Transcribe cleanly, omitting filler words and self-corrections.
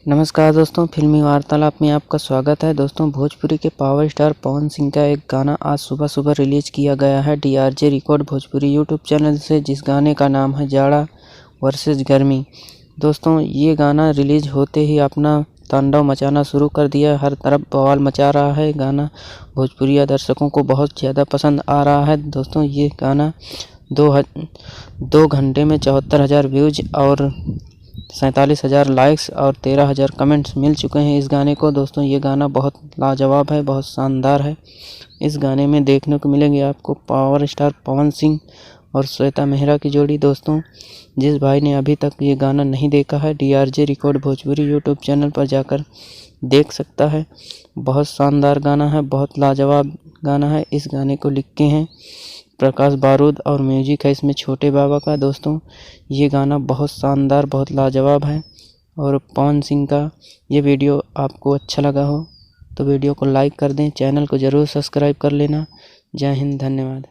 नमस्कार दोस्तों, फिल्मी वार्तालाप में आपका स्वागत है। दोस्तों, भोजपुरी के पावर स्टार पवन सिंह का एक गाना आज सुबह सुबह रिलीज किया गया है DRJ record Bhojpuri YouTube channel से, जिस गाने का नाम है जाड़ा वर्सेस गर्मी। दोस्तों, ये गाना रिलीज होते ही अपना तांडव मचाना शुरू कर दिया, हर तरफ बवाल मचा रहा है। गाना भोजपुरी दर्शकों को बहुत ज़्यादा पसंद आ रहा है। दोस्तों, ये गाना 2 घंटे में 74,000 व्यूज और 47,000 लाइक्स और 13,000 कमेंट्स मिल चुके हैं इस गाने को। दोस्तों, ये गाना बहुत लाजवाब है, बहुत शानदार है। इस गाने में देखने को मिलेंगे आपको पावर स्टार पवन सिंह और श्वेता मेहरा की जोड़ी। दोस्तों, जिस भाई ने अभी तक ये गाना नहीं देखा है, DRJ record Bhojpuri YouTube channel पर जाकर देख सकता है। बहुत शानदार गाना है, बहुत लाजवाब गाना है। इस गाने को लिखे हैं प्रकाश बारूद और म्यूजिक है इसमें छोटे बाबा का। दोस्तों, ये गाना बहुत शानदार, बहुत लाजवाब है। और पवन सिंह का ये वीडियो आपको अच्छा लगा हो तो वीडियो को लाइक कर दें, चैनल को ज़रूर सब्सक्राइब कर लेना। जय हिंद, धन्यवाद।